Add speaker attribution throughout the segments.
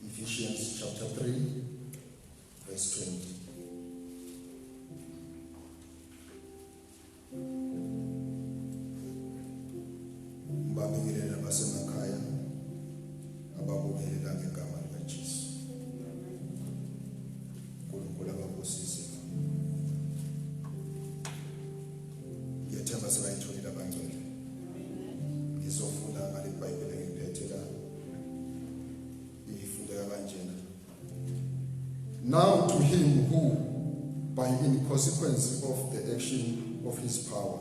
Speaker 1: Ephesians chapter 3, verse 20. Mbabingelela basemakhaya ababukelela ngegama likaJesu. UNkulunkulu ababusise. Ngiyethemba sebayitholile abangcwele. Ngizofunda ngale Bhayibheli engiphethe la. Ifundeka kanjena. Now to him who, by in consequence of the action of his power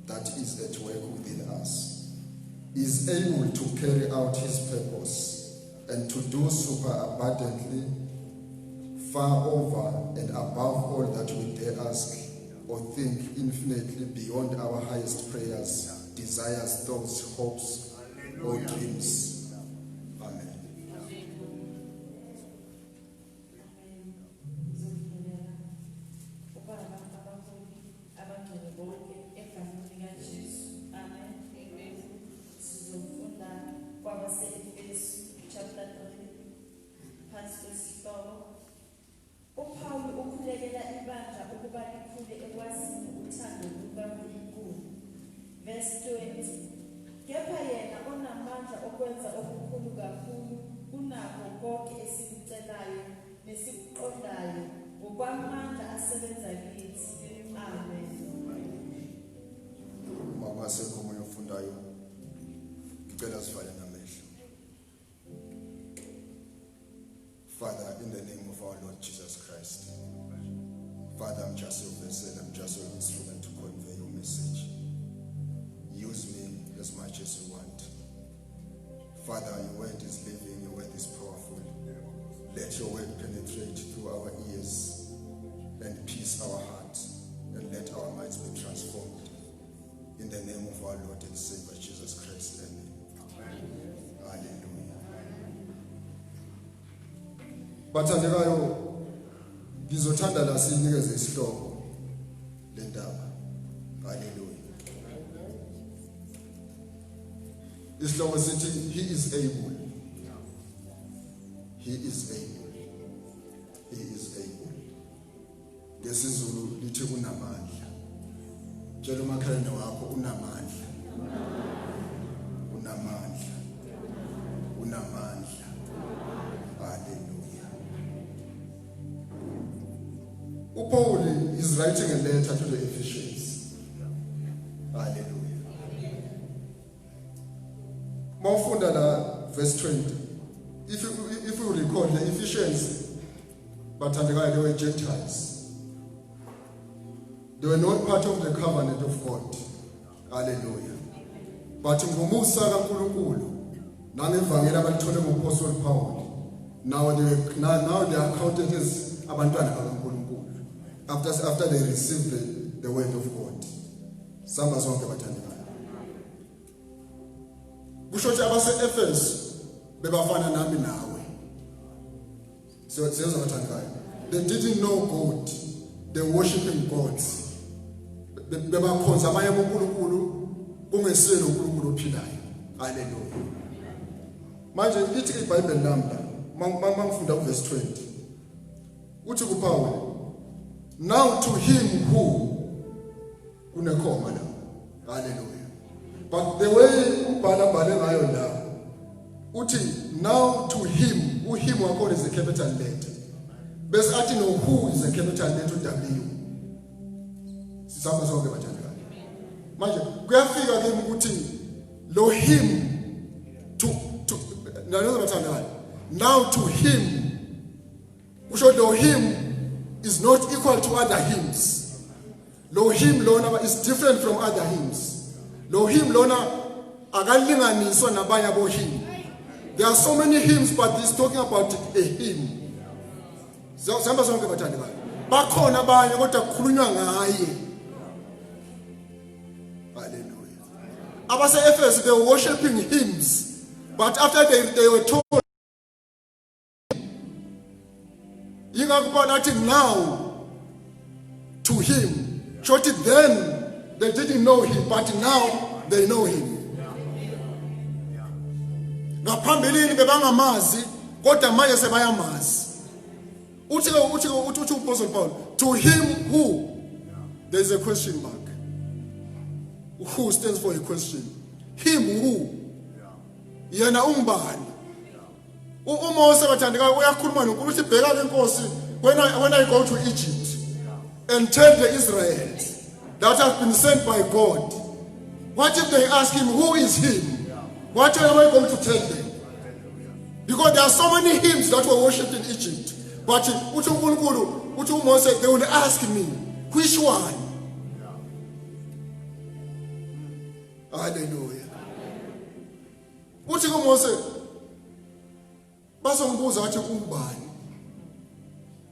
Speaker 1: that is at work within us, is able to carry out his purpose and to do superabundantly far over and above all that we dare ask or think, infinitely beyond our highest prayers, desires, thoughts, hopes, or dreams. Amen.
Speaker 2: Verse 20. Kepha yena onamandla okwenza okukhulu kakhulu kunakho konke esikucelayo nesikuqondayo ngokwamandla asebenza kithi. Amen.
Speaker 1: Mama sekhona ufundayo ngicela sivale namehlo. Father, in the name of our Lord Jesus Christ. Father, I'm just your vessel, I'm just your instrument to convey your message. Use me as much as you want. Father, your word is living, your word is powerful. Let your word penetrate through our ears and pierce our hearts, and let our minds be transformed. In the name of our Lord and Savior Jesus Christ, amen. Hallelujah. Bathandekayo, ngizothanda la sinikeze isihloko lendaba. Hallelujah. Isihloko sithi he is able. He is able. He is able. NgesiZulu lithi unamandla. Tshela umakhelwane wakho unamandla. Unamandla. Unamandla. Hallelujah. Paul is writing a letter to the Ephesians. Hallelujah. Mawufunda la verse 20. If you recall, the Ephesians bathandekayo, they were Gentiles. They were not part of the covenant of God. Hallelujah. But ngomusa kaNkulunkulu nangevangeli abalithole ngoApostle Paul, now they are counted as abantwana bakaNkulunkulu after they received the word of God. Samba zonke bathandekayo. Kusho ukuthi abase-Efesu bebafana nami nawe. Siyezwa bathandekayo. They didn't know God. They were worshiping gods. Bebakhonza abanye uNkulunkulu kungesilo uNkulunkulu ophilayo. Hallelujah. Manje lithi iBhayibheli lami mangifunda verse 20 uthi kuPaul, now to him who unekhoma la. Hallelujah. But the way ubhala ngayo la uthi now to him, him wakhona is a capital letter. Bese athi no who is a capital letter W. Sisamba sonke bathandekayo. Manje kuyafika ke ukuthi lo him to nalozo bathandekayo. Now to him, kusho lo him is not equal to other hymns. Lo him lona is different from other hymns. Lo him lona akalinganiswa nabanye abo hymn. There are so many hymns, but he's talking about a hymn. Sihamba sonke bathandekayo. Bakhona abanye kodwa kukhulunywa ngaye. Hallelujah. Abase Ephesus, they were worshiping hymns, but after they were told now to him. Shorty then they didn't know him, but now they know him. Ngaphambilini bebangamazi kodwa manje sebayamazi. Uthi Apostle Paul, to him who, there is a question mark. Who stands for a question. Him who. Yena umbani. UMose bathandekayo uyakhuluma noNkulunkulu uthi bheka ke Nkosi, when I go to Egypt and tell the Israelites that have been sent by God, what if they ask him who is him? What am I going to tell them? Because there are so many hymns that were worshipped in Egypt, but uthi uNkulunkulu uthi uMose, they will ask me which one. Hallelujah. Uthi uMose basongibuza wathi ubani.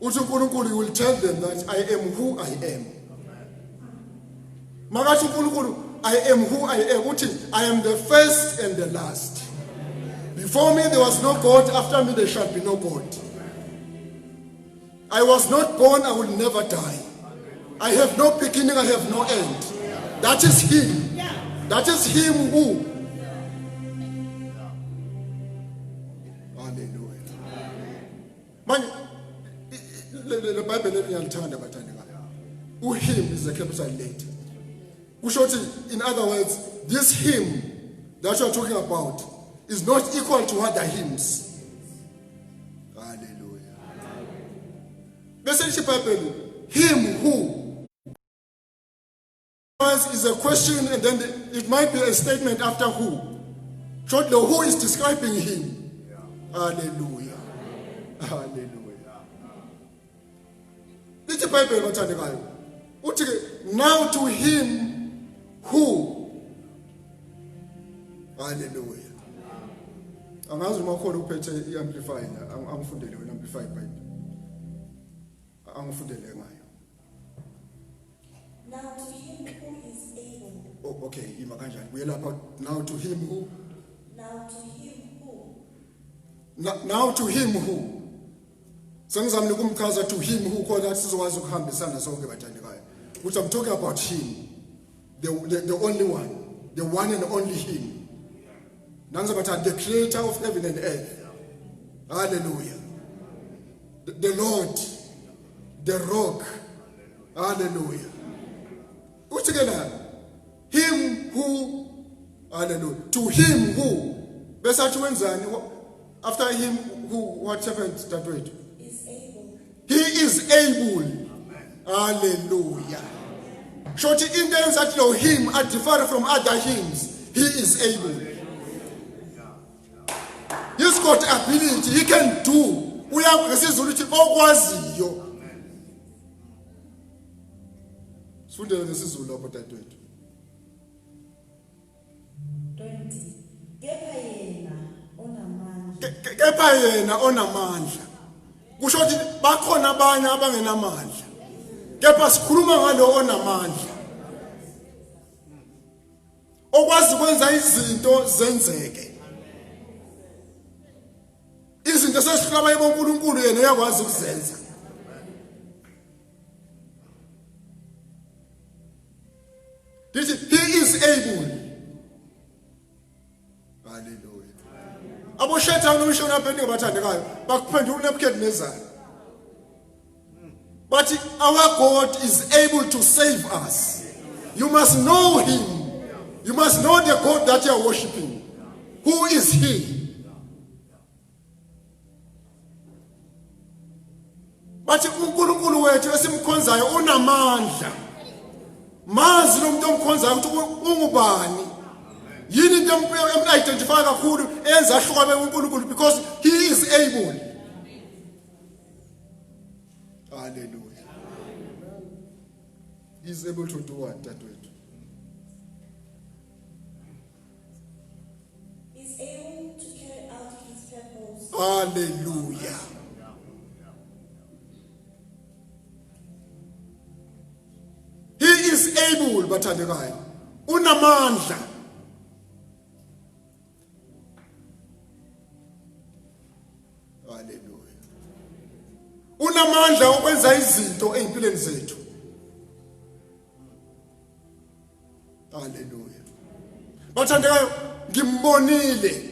Speaker 1: Uthi uNkulunkulu will tell them that I am who I am. Makathi uNkulunkulu I am who I am. Uthi I am the first and the last. Before me there was no God, after me there shall be no God. I was not born, I will never die. I have no beginning, I have no end. That is him. That is him who. The Bible liyalithanda bathandekayo. Him is a capital letter. In other words, this hymn that you are talking about is not equal to other hymns. Hallelujah. Message Bible, him who is a question, and then it might be a statement after who. Short the who is describing him. Hallelujah. Hallelujah. Lithi Bible bathandekayo. Uthi now to him who. Hallelujah. Angazi uma khona uphethe iamplify angifundele wena amplify Bible. Angifundele ngayo.
Speaker 2: Now to him who is able.
Speaker 1: Oh, okay, ima kanjani. Uyelapha now to him who.
Speaker 2: Now to him who.
Speaker 1: Now to him who. Sengizamile ukumchaza to him who khona sizokwazi ukuhambisana sonke bathandekayo. Which I'm talking about him. The only one. The one and only him. The creator of heaven and earth. Hallelujah. The Lord. The rock. Hallelujah. What's together? Him who. Hallelujah. To him who. After him who, what happened that way? He is able. Hallelujah. Shorty Indians that know him are different from other hymns. He is able. He's got ability. He can do. We have resisted okwaziyo. Sifundele ngesizulu lapho dadewethu.
Speaker 2: 20.
Speaker 1: Kepha yena onamandla. Kusho ukuthi bakhona abanye abangenamandla. Kepha sikhuluma ngalo onamandla. Okwazi kwenza izinto zenzeke. Izinto sesihlaba yebo uNkulunkulu yena uyakwazi ukuzenza. He is able. Hallelujah. Abo shetani Mishon happening bathandekayo bakuphendula uNebuchadnezzar. But our God is able to save us. You must know him. You must know the God that you are worshiping. Who is he? But uNkulunkulu wethu esimkhonzayo unamandla. Mazi lo muntu omkhonzayo ukuthi ungubani. Yini into em-identify kakhulu enza ahluka uNkulunkulu because he is able. Hallelujah. He is able to do what that way.
Speaker 2: Is able to carry out his purpose.
Speaker 1: Hallelujah. He is able, bathandekayo. Unamandla. Hallelujah. Unamandla okwenza izinto ezimpilweni zethu. Hallelujah. Bathandekayo, ngimbonile.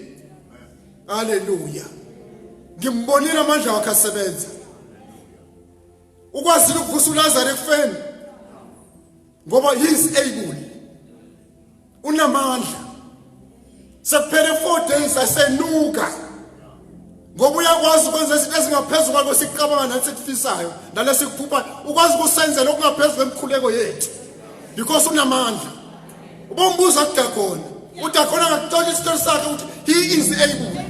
Speaker 1: Hallelujah. Ngimbonile amandla wakhe asebenza. Ukwazile ukuvusa uLazarus ekufeni. Ngoba he is able. Unamandla. Sekuphele 4 days asenuka. Ngoba uyakwazi ukwenza izinto ezingaphezulu kwalokho sikucabanga nathi sikufisayo, nalesi kuphupha ukwazi ukusenzela okungaphezulu kwemikhuleko yethu. Because unamandla. Ubombuza uDagona. uDagona akakutola isitori sakhe ukuthi he is able.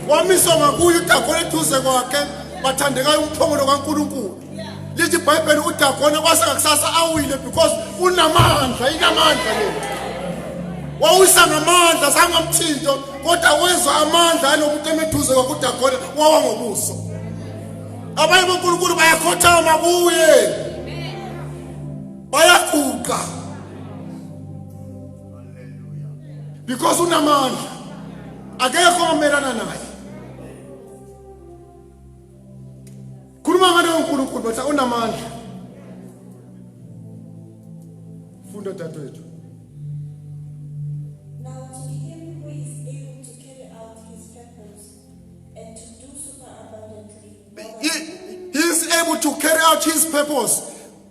Speaker 1: Wamiswa ngakuye uDagona eduze kwakhe bathandekayo umphongolo kaNkulunkulu. Lithi iBhayibheli uDagona kwasekusasa awile because unamandla, inamandla le. Wawisa ngamandla sangamthinto kodwa wezwa amandla alomuntu emeduze kwakuDagona wawa ngobuso. Abanye boNkulunkulu bayakhothama kuye. Bayaguqa. Because unamandla. Akekho omelana naye. Khuluma ngalo uNkulunkulu bathi unamandla. Funda dadewethu.
Speaker 2: Now to him who is able to carry out his purpose and to do superabundantly.
Speaker 1: He is able to carry out his purpose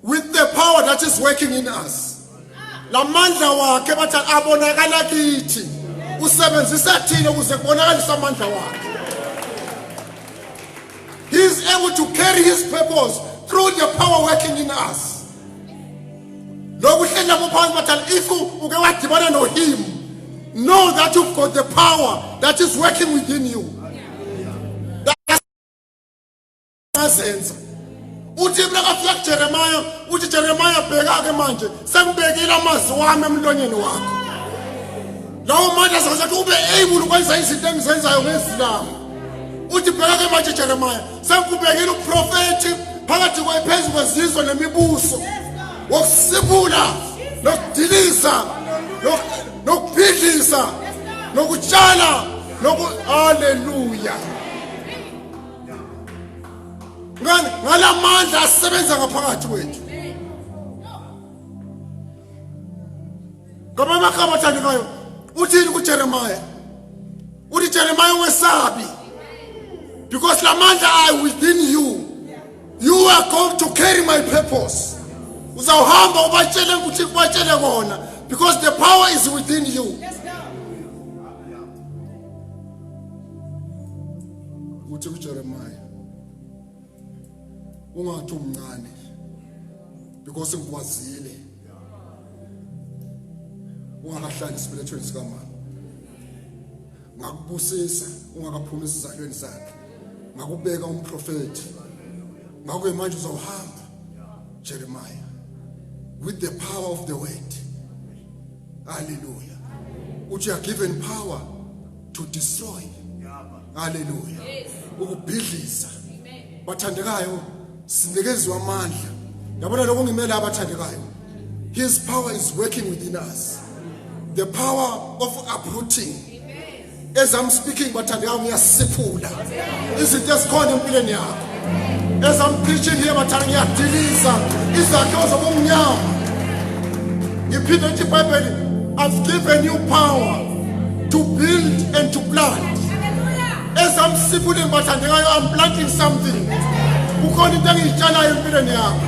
Speaker 1: with the power that is working in us. La mandla wakhe bathi abonakala kithi. Usebenzisa thina ukuze kubonakalise amandla wakhe. He is able to carry his purpose through the power working in us. If uke wadibana no him, know that you've got the power that is working within you. Uthi nakafika kuJeremiah, uthi Jeremiah bheka ke manje sengibekile amazwi wami emlonyeni wakho. Lawo manje azakuthi ube able ukwenza izinto engizenzayo ngesilamu. Uthi bheka ke manje Jeremiah sengikubekile uprofeti phakathi kwephezu kwezizwe nemibuso wokusibula nokudilisa nokuphidlisa nokutshala haleluya. Ngalamandla asebenza ngaphakathi kwethu. Ngoba amakhaba athandekayo uthini kuJeremiah? Uthi Jeremiah wesabi. Because lamandla are within you. You are going to carry my purpose. Uzawuhamba ubatshele ukuthi kubatshele kona because the power is within you. Uthi kuJeremiah ungathi umncane because ngikwazile. Ungakahlali esibelethweni sikamama. Ngakubusisa ungakaphumi esizalweni sakhe. Ngakubeka umprofeti. Ngakho manje uzawuhamba Jeremiah with the power of the word. Hallelujah. Which you are given power to destroy. Hallelujah. Ukubhidlisa. Bathandekayo sinikezwe amandla. Yabona lokho ngimela abathandekayo. His power is working within us. The power of uprooting. As I'm speaking, bathandekayo ngiyasiphula. Izinto ezikhona empilweni yakho. As I'm preaching here, bathandekayo ngiyadiliza izakhiwo zobumnyama. Iphinde ithi iBhayibheli, I've given you power to build and to plant. esamsipule mbathandekayo, I'm planting something. Kukhona into engiyitshalayo empilweni yakho.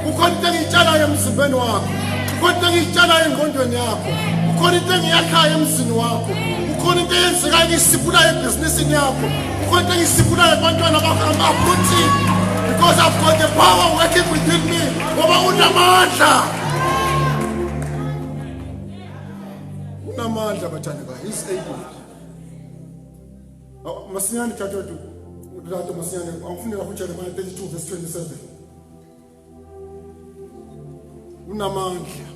Speaker 1: Kukhona into engiyitshalayo emzimbeni wakho. Kukhona into engiyitshalayo engqondweni yakho. Kukhona into engiyakhayo emzini wakho. Kukhona into eyenzekayo engiyisipulayo ebhizinisini yakho. Kukhona into engiyisipulayo kubantwana bakho. I'm uprooting because I've got the power working within me. Ngoba unamandla. Unamandla bathandekayo. He's able. Masinyane tathu Rato Masinyane, angifuni la kuJeremiah 32 verse 27. Unamandla.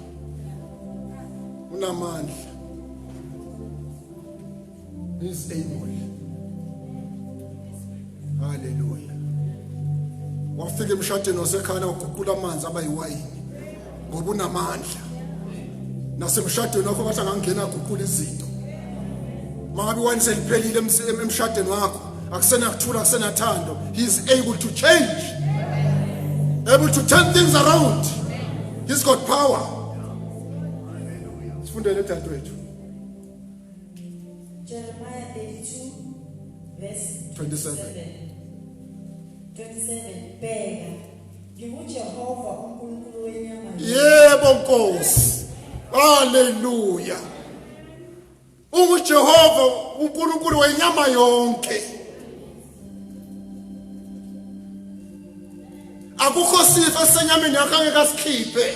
Speaker 1: He's able. Hallelujah. Wafika emshadweni wasekhaya uguqula amanzi aba yiwayini. Ngoba unamandla. Nasemshadweni wakho bathi angangena aguqula izinto. Mangabe wani seliphelile emshadweni wakho, akusena kuthula, akusena thando. He is able to change. Able to turn things around. He's got power. Sifundele dadewethu.
Speaker 2: Jeremiah 32 verse 27. Bheka, nginguJehova uNkulunkulu wenyama.
Speaker 1: Yebo Nkosi. Hallelujah. UJehova uNkulunkulu wenyama yonke. Akukho sifo senyameni yakho angeke asikhiphe.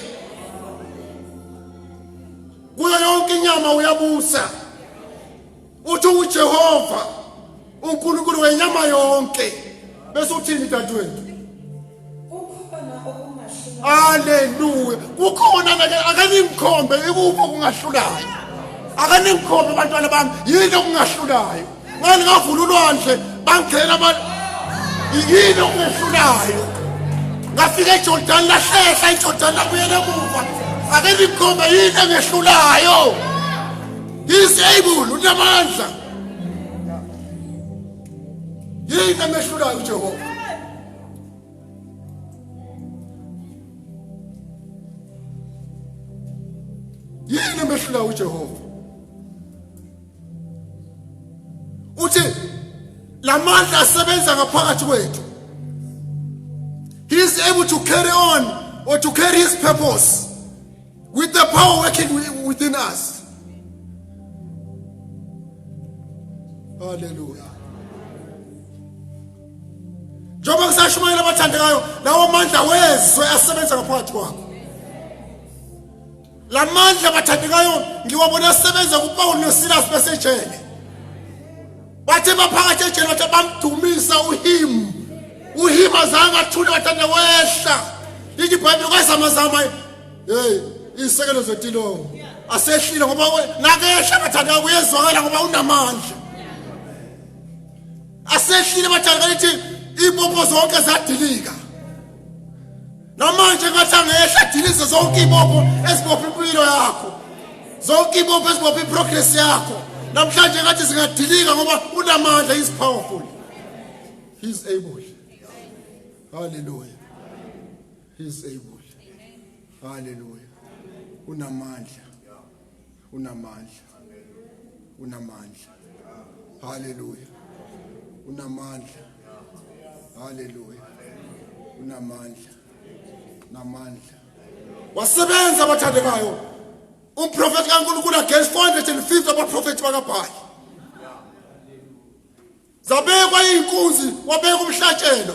Speaker 1: Kuyo yonke inyama uyabusa. Uthi uJehova uNkulunkulu wenyama yonke. Bese uthini dadewethu?
Speaker 2: Kukhona okungahlulayo.
Speaker 1: Hallelujah. Kukhona akanimkhombe ikupho kungahlulayo. Akanimkhombe bantwana bami yini okungahlulayo. Ngani ngavula ulwandle bangena yini okungahlulayo. Ngafika eJordan lahlehla eJordan labuyela emuva. Akanimkhombe yini engehlulayo. He's able, unamandla. Yini engehlulayo uJehova. Yini engehlulayo uJehova. Uthi lamandla asebenza ngaphakathi kwethu. He is able to carry on or to carry his purpose with the power working within us. Hallelujah. Njoba kusashumayela abathandekayo lawo mandla wezwe asebenza ngaphakathi kwakho. Lamandla abathandekayo ngiwabona asebenza kuPaul noSilas besejele. Bathe baphakathi ejele bathi bamdumisa uhim. Uhim azange athule bathanda wehla. Lithi iBhayibheli kwazamazama hey isekelo zetilongo. Asehlile ngoba nakehla bathanda kuyezwakala ngoba unamandla. Asehlile bathanda lithi ibopho zonke zadilika. Namanje ngathi angehla dilise zonke ibopho esibopha impilo yakho. Zonke ibopho esibopha iprogress yakho. Namhlanje ngathi singadilika ngoba unamandla, is powerful. He's able. Hallelujah. He's able. Hallelujah. Unamandla. Hallelujah. Unamandla. Hallelujah. Namandla. Wasebenza abathandekayo. Umprofeti kaNkulunkulu against 450 abaprofeti bakaBhali. Zabekwa inkunzi, wabeka umhlatshelo.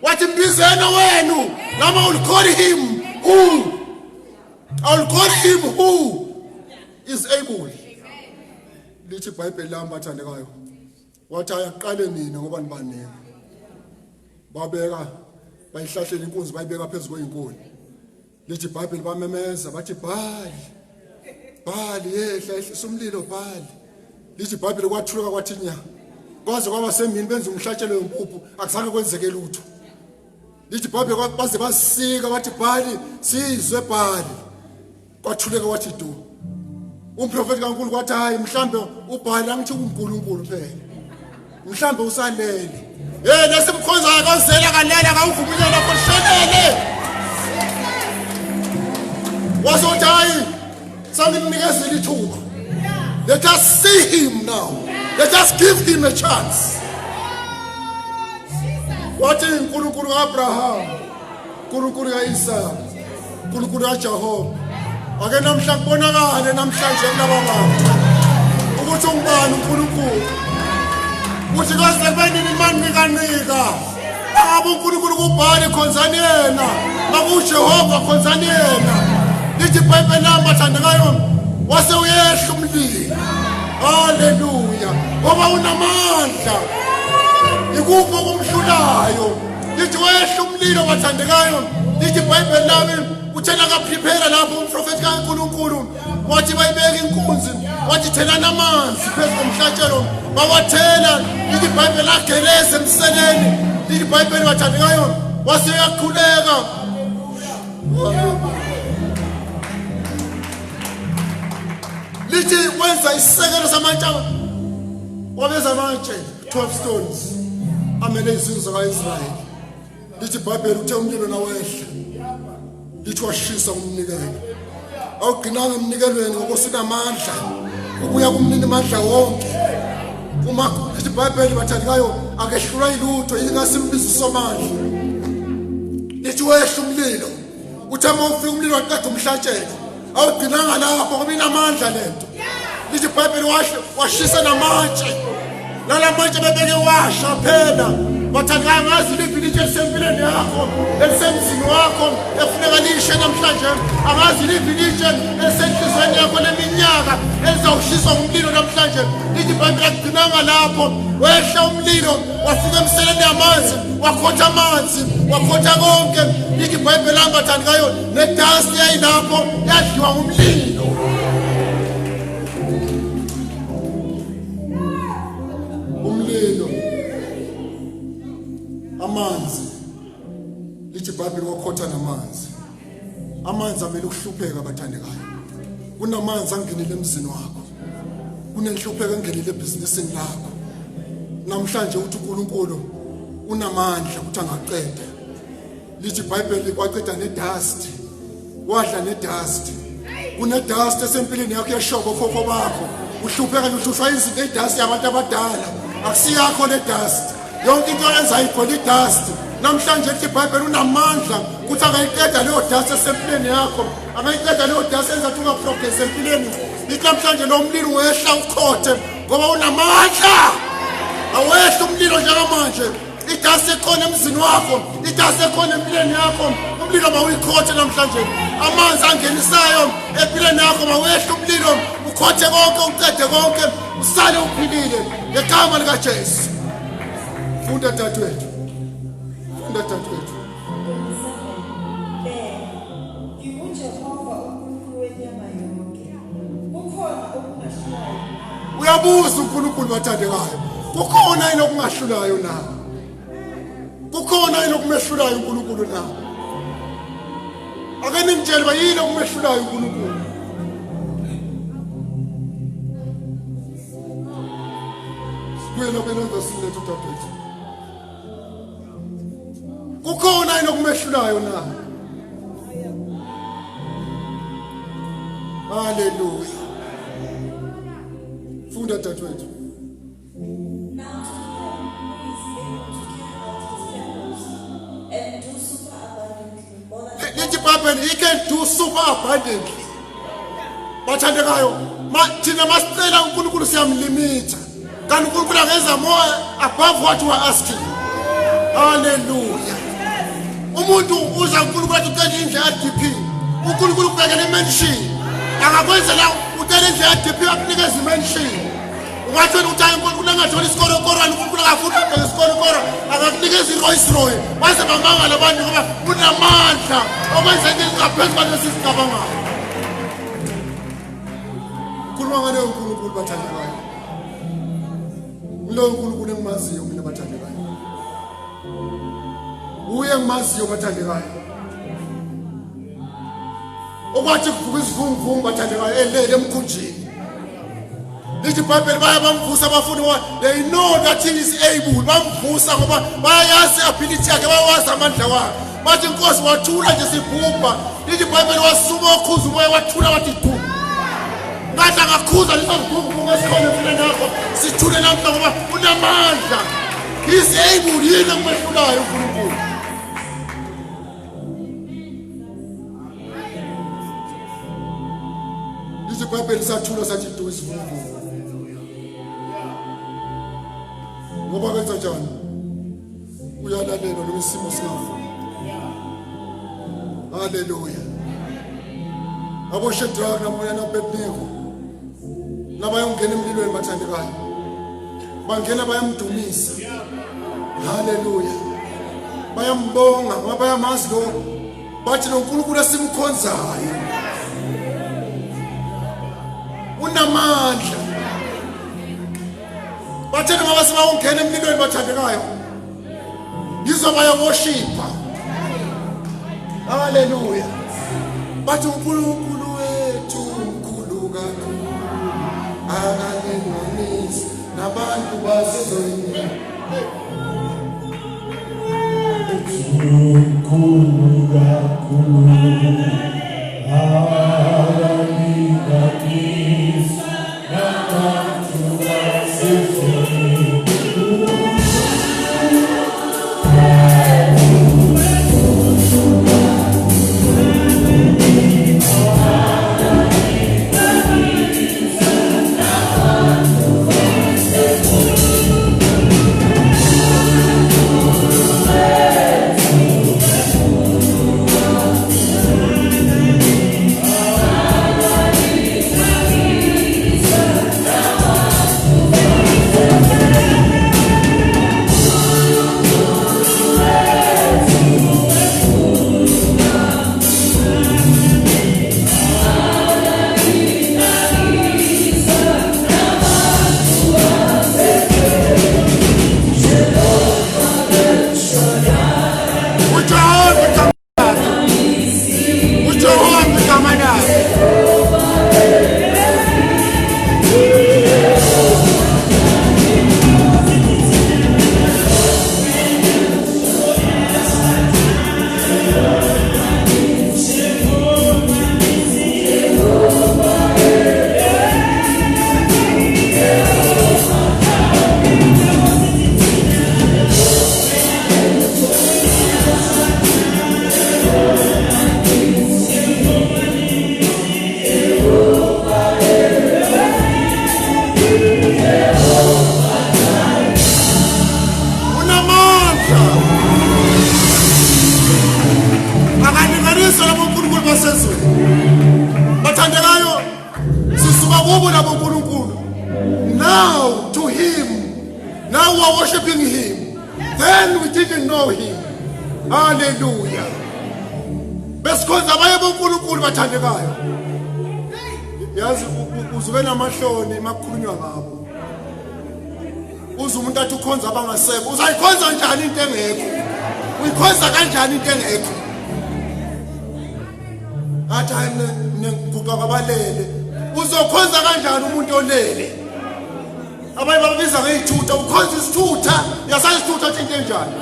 Speaker 1: Wathi mbizena wenu, nama will call him who? I will call him who is able. Lithi iBhayibheli lami bathandekayo. Wathi ayaqale nina ngoba nibanene. Babeka bayihlahlela inkunzi bayibeka phezulu kweyinkuni. Lithi iBhayibheli bamemeza bathi Bhali yehla umlilo Bhali. Lithi iBhayibheli kwathuluka kwathi nya. Kwaze kwaba semini benza umhlatshelo wempuphu akuzange kwenzeke lutho. Lithi iBhayibheli baze basika bathi Bhali sizwe Bhali. Kwathuleka wathi do. Umprofeti kaNkulunkulu kwathi hayi mhlambe uBhali angithi uNkulunkulu phela. Mhlambe usalele. Nesimkhonza akazela kalela akawuvumelana khoshelele. Wazothi hayi sanginikeza lithuba. Let us see him now. Let us give him a chance. wathi uNkulunkulu kaAbraham, uNkulunkulu kaIsaka, uNkulunkulu kaJehova. Ake namhla kubonakale namhlanje kulaba bantu ukuthi ungubani uNkulunkulu. Uthi kaze benini mani nikanika. Abo uNkulunkulu kubhali khonzani yena, ngakuJehova khonzani yena. Lithi iBhayibheli lami bathandekayo wase uyehla umlilo. Haleluya. Ngoba unamandla. Ikuphi okumhlulayo. Lithi wehla umlilo bathandekayo. Lithi iBhayibheli lami uthena kaprepare lapho umprofeti kaNkulunkulu wathi bayibeka inkunzi wathi thelana amanzi phezu komhlatshelo bawathela. Lithi iBhayibheli lageleza emseleni. Lithi iBhayibheli bathandekayo wase uyakhuleka. Lithi wenza isekelo samatshe wabeza amatshe 12 stones amele izizwe kaIsrayeli. Lithi iBhayibheli uthe umlilo nawehla lithi washisa umnikelo. Awugcinanga emnikelweni ngokusinamandla ubuya kumnini amandla wonke. Uma lithi iBhayibheli bathandekayo akehlulwa ilutho ingasimbizo somandla. Lithi wehla umlilo uthe uma ufika umlilo waqeda umhlatshelo awugcinanga lapho ngoba inamandla lento. Lithi iBhayibheli washisa namatshe nalamatshe bebeke washa phela. Bathandekayo ngazi liphi ilitshe elisempilweni yakho elisemzini wakho efuneka lishe namhlanje. Angazi liphi ilitshe elisenhlizweni yakho leminyaka elizawushiswa ngumlilo namhlanje. Lithi iBhayibheli akugcinanga lapho wehla umlilo wafika emseleni yamanzi wakhotha amanzi wakhotha konke. Lithi iBhayibheli lami bathandekayo nedust yayilapho yadliwa ngumlilo. Umlilo amanzi. Lithi iBhayibheli wakhotha namanzi. Amanzi amele ukuhlupheka bathandekayo. Kunamanzi angenile emzini wakho. Kunenhlupheko engenile ebhizinisini lakho. Namhlanje uthi uNkulunkulu unamandla ukuthi angaqeda. Lithi iBhayibheli kwaqeda nedust. Wadla nedust. Kunedust esempilweni yakho yeshoko khokho bakho. Uhlupheka uhlushwa izinto edust yabantu abadala. Akusiyakho le dust. Yonke into yenza igcwele idust. Namhlanje lithi iBhayibheli unamandla ukuthi angayiqeda leyo dust esempilweni yakho. Angayiqeda leyo dust enza ukuthi ungaprogress empilweni. Lithi namhlanje lo mlilo wehla ukhothe ngoba unamandla. Awehla umlilo njengamanje. Idust ekhona emzini wakho, idust ekhona empilweni yakho. Umlilo mawuyikhothe namhlanje. Amanzi angenisayo empilweni yakho mawehla umlilo ukhothe konke uqede konke usale uphilile ngegama likaJesu. Funda dadewethu. Funda dadewethu. Uyabuza uNkulunkulu bathandekayo. Kukhona yini okungahlulayo na? Kukhona yini okumehlulayo uNkulunkulu na? Ake nimtshele bayini okumehlulayo uNkulunkulu. Kuwena verse lethu dadewethu. Kukhona yini okumehlulayo na? Hallelujah. Funda dadewethu. Lithi iBhayibheli he can do super abundantly. Bathandekayo, thina masicela uNkulunkulu siyamlimitha. Kanti uNkulunkulu angenza more above what we are asking. Hallelujah. Umuntu uza uNkulunkulu athi ucela indlu yaDP. uNkulunkulu kubekele imention. Angakwenzela ucela indlu yaDP akunikeza imention. Ungathi ukuthi uNkulunkulu angatholi isikolo korani uNkulunkulu akafuni ukubeka isikolo korani akakunikeza iRolls Royce. Base bamangala abantu ngoba unamandla okwenza into ezingaphezu kwalesi sicabangayo. Kukhuluma ngale uNkulunkulu bathandekayo. Lo uNkulunkulu engimaziyo mina bathandekayo. Uye engimaziyo bathandekayo. Okwathi kuvuka isivunguvungu bathandekayo elele emkhunjini. Lithi iBhayibheli bayabamvusa abafundi they know that he is able. Bamvusa ngoba bayayazi ability yakhe bayawazi amandla wakhe. Bathi inkosi wathula nje sibhubha. Lithi iBhayibheli wasuma okhuza umoya wathula wathi du. Ngathi angakhuza lisazivunguvungu esikhona empilweni yakho. Sithule namhla ngoba unamandla. He is able yini okumehlulayo. sathula sathi do isivuvu. Ngoba benza njani? Uyalalela lo isimo sikafu. Hallelujah. Abo Shadrach namoya na Abednego. Nabayongena emlilweni bathandekayo. Bangena bayamdumisa. Hallelujah. Bayambonga ngoba bayamazi lo. Bathi lo uNkulunkulu esimkhonzayo unamandla. Bathi noma sebawongena emlilweni bathandekayo. Yizoba worship. Hallelujah. Bathi uNkulunkulu wethu umkhulu kakhulu. Akalinganisi nabantu basezoyini. Umkhulu kakhulu. Akalinganisi nabantu basezoyini. Now to him, now we are worshiping him. Then we didn't know him. Hallelujah. Besikhoza abaye boNkulunkulu bathandekayo. Yazi uzube namahloni makukhulunywa ngabo. Uze umuntu athi ukhonza abangasekho. Uzayikhonza kanjani into engekho? Uyikhonza kanjani into engekho? Athi nekuguqa kwabalele. Uzokhonza kanjani umuntu olele? Abaye babiza ngeyithutha, ukhonza isithutha, yasazi isithutha into enjani?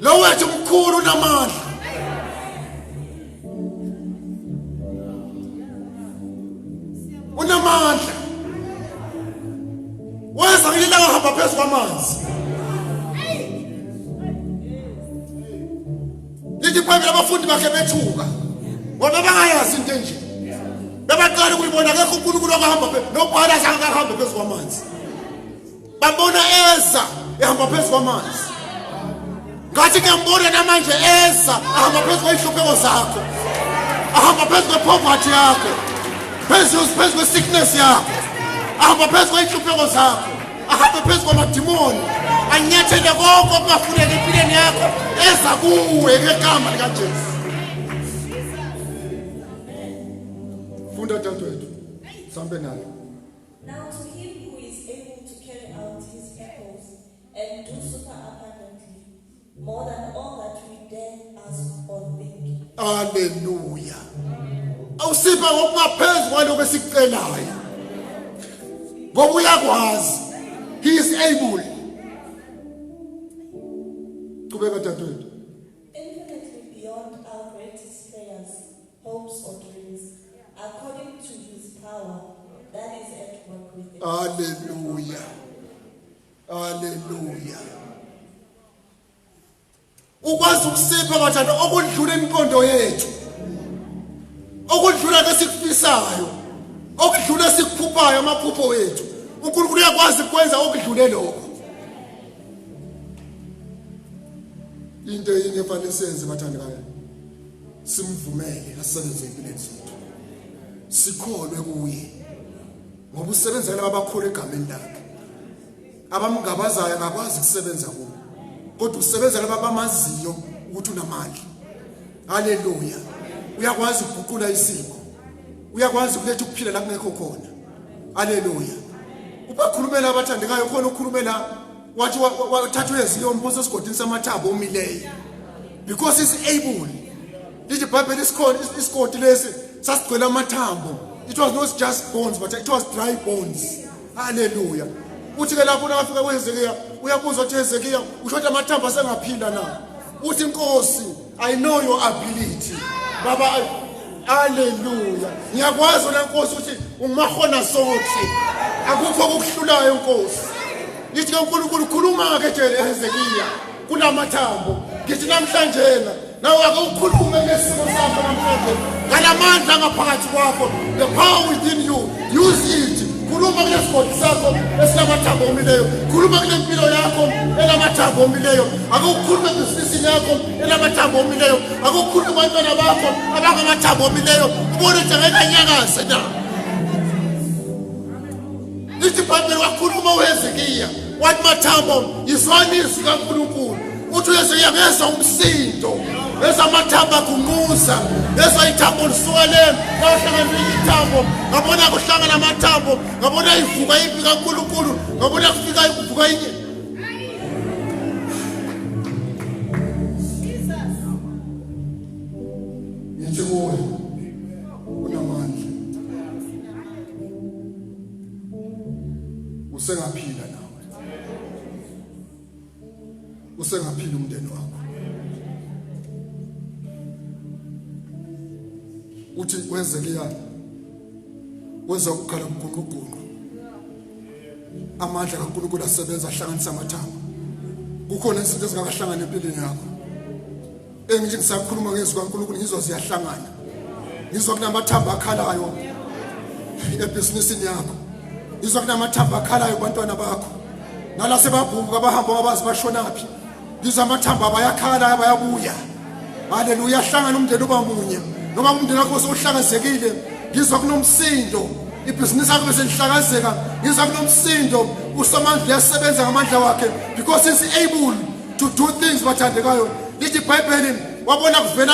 Speaker 1: Lo wethu mkhulu namandla. Unamandla. Wenza ngilila ngahamba phezulu kwamanzi. Lithi phambili abafundi bakhe bethuka. Ngoba bangayazi into enje. Bebaqala ukuyibona akekho uNkulunkulu akahamba phezulu, nobhala zange akahamba phezulu kwamanzi. Bambona eza ehamba phezulu kwamanzi. Ngathi ngiyambona namanje eza ahamba phezulu kwehlupheko zakho. Ahamba phezulu kwepoverty yakho. Phezulu kwesickness yakho. Ahamba phezulu kwehlupheko zakho. Ahamba phezulu kwamadimoni. Anyathele konke okungafuneki empilweni yakho eza kuwe ngegama likaJesu. Funda dadewethu. Sambe nayo.
Speaker 2: Now to him who is able to carry out his purpose and do super abundantly, more than all that we dare ask or think.
Speaker 1: Hallelujah. Awusipha ngokungaphezulu kwalokho esikucelayo. Ngoba uyakwazi. He is able. Qhubeka dadewethu.
Speaker 2: Infinitely beyond our greatest prayers, hopes or dreams, according to his power that is at work within.
Speaker 1: Hallelujah. Hallelujah. Ukwazi ukusipha bathanda okudlula imiqondo yethu. okudlula ke sikufisayo, okudlula sikuphuphayo amaphupho wethu. uNkulunkulu uyakwazi ukwenza okudlule lokho. Into yini efanele senze bathandekayo? Simvumele asebenze empilweni zethu. Sikholwe kuye. Ngoba usebenzela abakhulu egameni lakhe. Abamgabazayo akakwazi ukusebenza kuwo. Kodwa usebenzela abamaziyo ukuthi unamandla. Haleluya. Uyakwazi ukuguqula isimo. Uyakwazi ukuletha ukuphila la kungekho khona. Haleluya. Ubakhulumela abathandekayo khona ukukhulumela wathi wathathwe eziyo umbuso esigodini samathambo omileyo. Because he's able. Lithi iBhayibheli isigodi lesi sasigcwele amathambo. It was not just bones but it was dry bones. Hallelujah. Uthi ke lapho nafika kweHezekiya uyakuzwa ukuthi Hezekiya ushoda amathambo asengaphila na. Uthi Nkosi, I know your ability. Baba, hallelujah. Ngiyakwazi na Nkosi ukuthi ungumahona sonke. Akukho okuhlulayo Nkosi. Lithi ke uNkulunkulu khuluma ke nje eHezekiya kulamathambo. Ngithi namhlanje nawe ake ukhulume ngesimo sakho namhlanje. Ngalamandla ngaphakathi kwakho. The power within you. Use it. Khuluma ngesigodi sakho esinamathambo omileyo. Khuluma kulempilo yakho enamathambo omileyo. Ake ukhulume ngebusiness yakho enamathambo omileyo. Ake ukhulume kubantwana bakho abangamamathambo omileyo. Ubone ukuthi ngekanyakaze na. Lithi iBhayibheli wakhuluma uHezekiya wathi mathambo izwani izwi kaNkulunkulu. Uthi uHezekiya ngezwa umsindo. Ezamathambo agunquza, ezayithambo lisukeleni, ngahlangana ithambo, ngabona kuhlangana amathambo, ngabona ivuka impi kaNkulunkulu, ngabona kufika ivuka inye. Ngithi kuwe unamandla. Usengaphila nawe. Usengaphila umndeni wakho. Uthi kweHezekiya wenza ukukhala kuNkulunkulu. Amandla kaNkulunkulu asebenza ahlanganisa amathambo. Kukhona izinto ezingakahlangana empilweni yakho. Engithi ngisakhuluma ngezwi kaNkulunkulu ngizwa ziyahlangana. Ngizwa kunamathambo akhalayo ebhizinisini yakho. Ngizwa kunamathambo akhalayo kubantwana bakho. Nala sebabhuka abahamba abazi bashonaphi. Ngizwa amathambo abayakhala abayabuya. Haleluya, hlangana umndeni uba munye. Noma umndeni wakho usuhlakazekile, ngizwa kunomsindo. Ibhizinisi yakho bese lihlakazeka, ngizwa kunomsindo. Usamandla uyasebenza ngamandla wakhe because he's able to do things bathandekayo. Lithi iBhayibheli wabona kuvela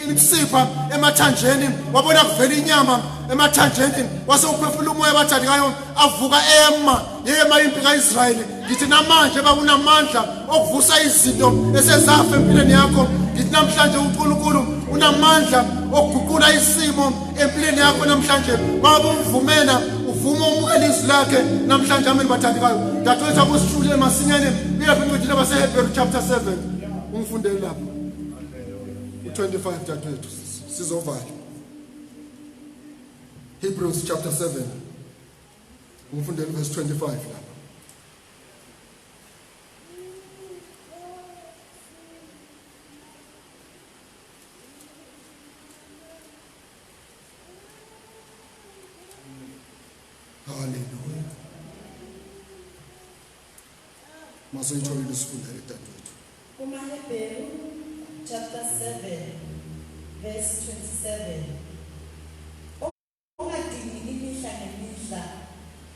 Speaker 1: imsipha emathanjeni, wabona kuvela inyama emathanjeni, wase uphefumula umoya bathandekayo avuka yema impi kaIsrayeli. Ngithi namanje bakunamandla okuvusa izinto esezafa empilweni yakho. Ngithi namhlanje uNkulunkulu unamandla okuguqula isimo empilweni yakho namhlanje. Baba umvumela uvuma umukela izwi lakhe namhlanje. Amen bathandekayo. Dadewethu akusishule masinyane uyaphi incwadi yabaseHebrew chapter 7. Ungifundele lapha. U25 dadewethu sizovala. Hebrews chapter 7. Ungifundele verse 25 lapha. Hallelujah. Masoyitholile isifundele dadewethu.
Speaker 2: KumaHebrew chapter 7 verse 27. Ungadingi imihla ngemihla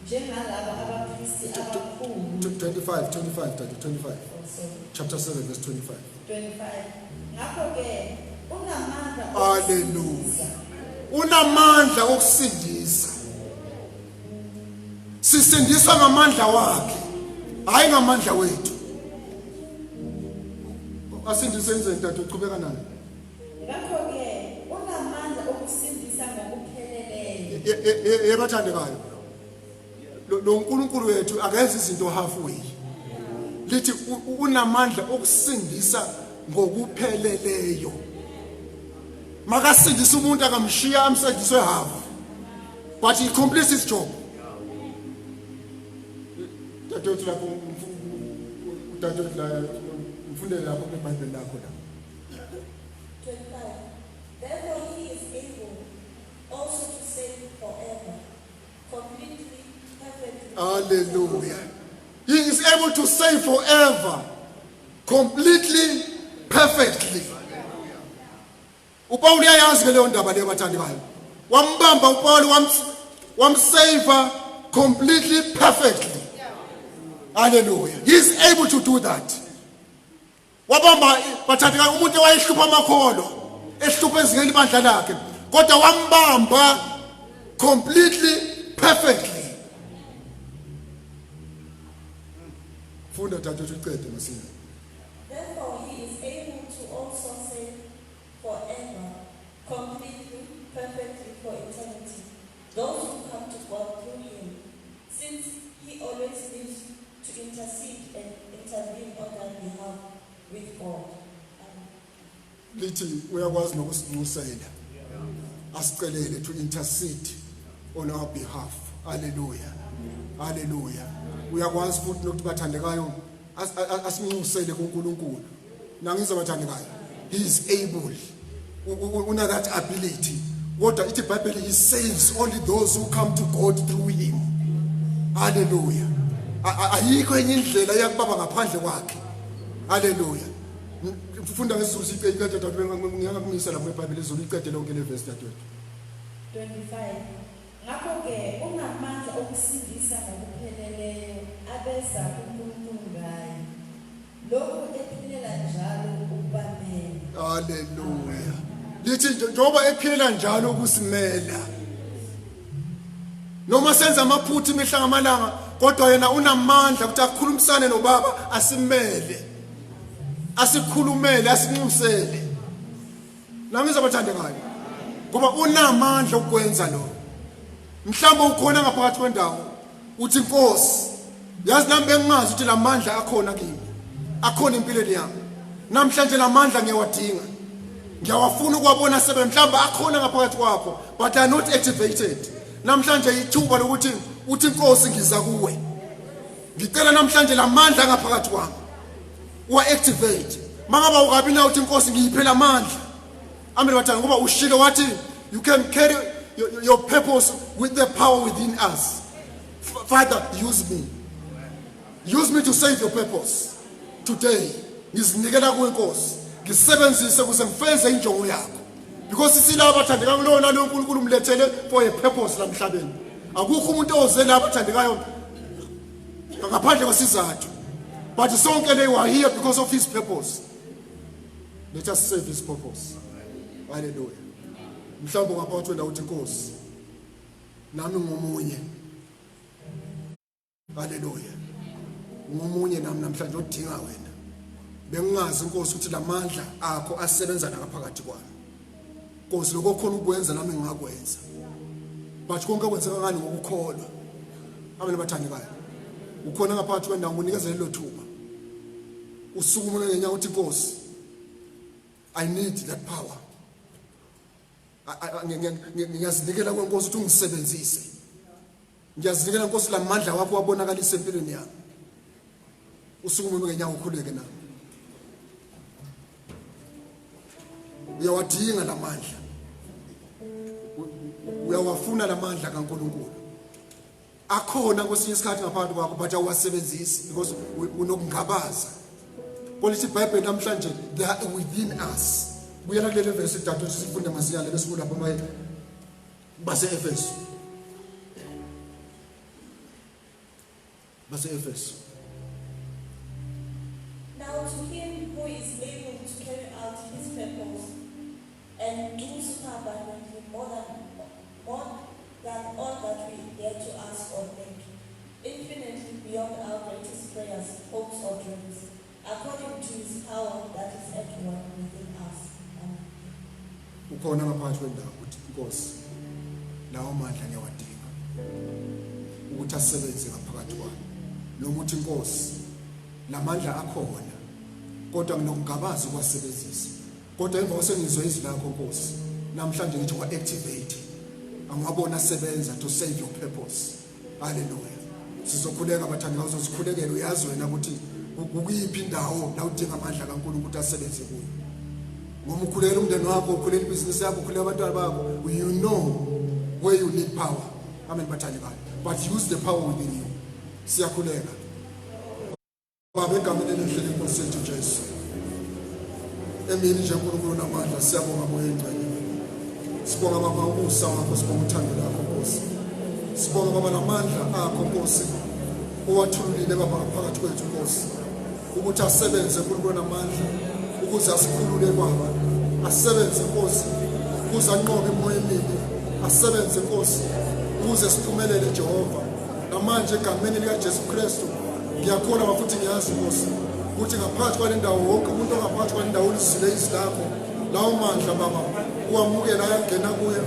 Speaker 2: njengalabo abaphristi abakhulu.
Speaker 1: 25 dadewethu 25.
Speaker 2: Also
Speaker 1: Chapter 7 verse 25.
Speaker 2: 25. Ngakho ke unamandla.
Speaker 1: Hallelujah. Unamandla okusindisa. Sisindiswa ngamandla wakhe, hayi ngamandla wethu. Asindise enzeni dadewethu, uqhubeka nayo.
Speaker 2: Ngakho ke unamandla okusindisa ngokupheleleyo.
Speaker 1: Yebathandekayo. Lo uNkulunkulu wethu akenza izinto halfway. Lithi unamandla okusindisa ngokupheleleyo. Makasindisa umuntu akamshiya amsindiswe half. But he completes his job. Dadewethu lapho dadewethu la mfundele lapho kwiBhayibheli lakho la.
Speaker 2: 25. Therefore he is able also to save forever, completely, perfectly.
Speaker 1: Hallelujah. He is able to save forever, completely, perfectly. uPaul uyayazi ke leyo ndaba leyo bathandikayo. Wambamba uPaul wamsave completely, perfectly. Hallelujah. He is able to do that. Wabamba bathandikayo umuntu owayehlupha amakholo, ehlupha ezingeni ibandla lakhe, kodwa wambamba completely, perfectly. Funda thathu uqede masina.
Speaker 2: Therefore, he is able to also save forever, completely, perfectly for eternity, those who come to God through him, since he always lives to intercede and intervene on their behalf with God.
Speaker 1: Lithi uyakwazi nokusincusela. Asicelele to intercede on our behalf. Hallelujah. Hallelujah. Uyakwazi futhi nokuthi bathandekayo asincusele kuNkulunkulu. Nangizwa bathandekayo. He is able. Una that ability. Kodwa ithi iBhayibheli he saves only those who come to God through him. Hallelujah. Ayikho enye indlela yakubaba ngaphandle kwakhe. Hallelujah. Funda ngesizulu siqede tathu ngiyakumisa lapho eBhayibheli izulu iqede lonke le verse tathu.
Speaker 3: 25. Ngakho-ke unamandla okusindisa ngokupheleleyo abeza kuNkulunkulu ngaye. Lokhu ephilela njalo ukubamela.
Speaker 1: Hallelujah. Lithi njengoba ephilela njalo ukusimela. Noma senza amaphutha imihla ngamalanga, kodwa yena unamandla ukuthi akhulumisane noBaba asimele. Asikhulumele, asinxusele. Nami ngizabathandekayo. Ngoba unamandla ukwenza lo. Mhlawumbe ukhona ngaphakathi kwendawo uthi Nkosi, yazi nami bengazi ukuthi lamandla akhona kimi. Akhona empilweni yami. Namhlanje lamandla ngiyawadinga. Ngiyawafuna ukuwabona sebe mhlawumbe akhona ngaphakathi kwakho, but are not activated. Namhlanje ithuba lokuthi uthi Nkosi ngiza kuwe. Ngicela namhlanje lamandla ngaphakathi kwami. Uwa-activate. Mangaba ukabi na uthi Nkosi ngiyiphela amandla. Amen bathanda ngoba ushilo wathi you can carry your purpose with the power within us. Father, use me. Use me to save your purpose. Today, ngizinikela kuwe Nkosi. Ngisebenzise ukuze ngifeze injongo yakho. Because isilaba bathandeka kulona lo uNkulunkulu umlethele for a purpose la emhlabeni. Akukho umuntu oze la bathandekayo ngaphandle kwesizathu. But sonke they were here because of his purpose. Let us serve his purpose. Hallelujah. Mhlawumbe ngaphakathi kwenda uthi Nkosi nami ngomunye. Hallelujah. Ngomunye nami namhlanje odinga wena. Bengingazi Nkosi ukuthi lamandla akho asebenza ngaphakathi kwami. Nkosi lokho khona ukwenza nami ngingakwenza. But konke kwenzeka ngani ngokukholwa. Amen bathandekayo. Ukhona ngaphakathi kwendawo unikeza lelo thuba. Usukumele ngenyawo uthi Nkosi, I need that power. Ngiyazinikela kweNkosi ukuthi ungisebenzise. Ngiyazinikela Nkosi lamandla wakho wabonakalisa empilweni yami. Usukumele ngenyawo ukhuleke nami. Uyawadinga lamandla. Uyawafuna lamandla kaNkulunkulu. Akhona kwesinye isikhathi ngaphakathi kwakho but awasebenzisi because unokungabaza. Polithi iBhayibheli namhlanje they are within us. Buyela kulele verse edathu sifunda masiyale bese kulapho maye base Efeso. Base Efeso.
Speaker 2: Now to him who is able to carry out his purpose and do superabundantly more than all that we dare to ask or think, infinitely beyond our greatest prayers, hopes or dreams, according to his power that is at work within us.
Speaker 1: Ukhona ngaphakathi kwendawo uthi Nkosi lawo mandla ngiyawadinga ukuthi asebenze ngaphakathi kwami. Noma uthi Nkosi lamandla akhona kodwa nginokungabaza ukwasebenzisa. Kodwa emva kwesengizwe izwi lakho Nkosi namhlanje ngithi kwa-activate angabona asebenza to save your purpose. Hallelujah. Sizokhuleka bathandikayo uzosikhulekela uyazi wena ukuthi ukuyiphi indawo la udinga amandla kaNkulunkulu ukuthi asebenze kuyo. Ngoba ukhulela umndeni wakho, ukhulela ibhizinisi yakho, ukhulela abantwana bakho, you know
Speaker 4: where you need power. Amen bathandi bami. But use the power within you. Siyakhuleka. Baba egameni elihle lenkosi yethu Jesu. Emini nje uNkulunkulu namandla siyabonga moya engcwele. Sibonga baba umusa wakho, sibonga uthando lwakho Nkosi. Sibonga baba namandla akho Nkosi. Owathulile baba phakathi kwethu Nkosi. Ukuthi asebenze uNkulunkulu namandla ukuze asikhulule baba. Asebenze Nkosi ukuze anqobe imoya emibi. Asebenze Nkosi ukuze siphumelele Jehova. Namanje egameni lika Jesu Kristu ngiyakholwa bafuthi ngiyazi Nkosi ukuthi ngaphansi kwale ndawo wonke umuntu ongaphansi kwale ndawo ulizile izilapho lawo mandla baba uwamukela ayangena kuye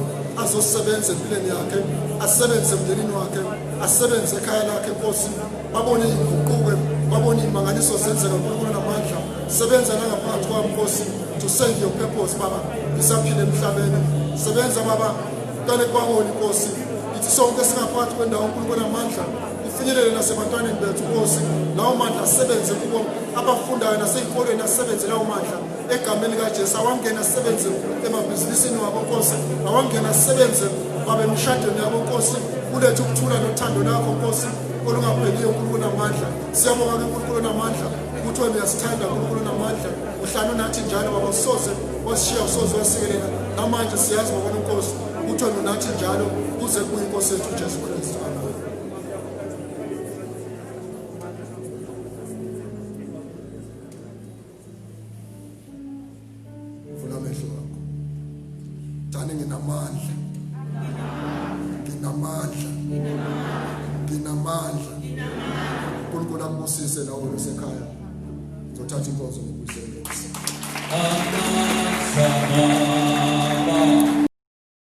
Speaker 4: azosebenza empilweni yakhe, asebenze emndenini wakhe, asebenze ekhaya lakhe Nkosi. Babone izinguquko, babone imangaliso zenzeka uNkulunkulu namandla. Sebenza nangaphakathi kwami Nkosi to serve your purpose baba. Isaphile emhlabeni. Sebenza baba kale kwangoni Nkosi. Ithi sonke singaphakathi kwendawo uNkulunkulu namandla. Ufinyelele nasebantwaneni bethu Nkosi. Lawo mandla asebenze kubo abafundayo nasezikolweni, asebenze lawo mandla egameni likaJesu. Awangena asebenze emabhizinisini wabo Nkosi. Awangena asebenze babe emshadweni yabo Nkosi. Ulethe ukuthula nothando lakho Nkosi olungapheliyo uNkulunkulu namandla. Siyabonga uNkulunkulu namandla ukuthi wena uyasithanda uNkulunkulu namandla. Uhlala nathi njalo baba, usoze wasishiya, usoze wasikelela. Namanje siyazi baba Nkosi ukuthi wena unathi njalo kuze kuye iNkosi yethu uJesu Kristu. Vula amehlo akho. Thani nginamandla. Nginamandla. uNkulunkulu akubusise nawe usekhaya. Ngizothatha inkonzo ngikubuyisele.